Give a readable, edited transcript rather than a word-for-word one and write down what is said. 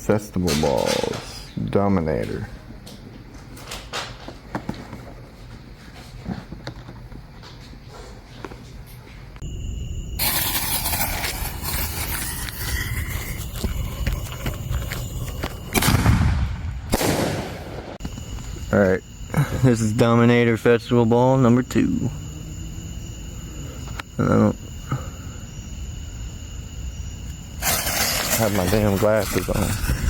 festival balls, Dominator. Alright, this is Dominator Festival Ball number 2. I don't have my damn glasses on.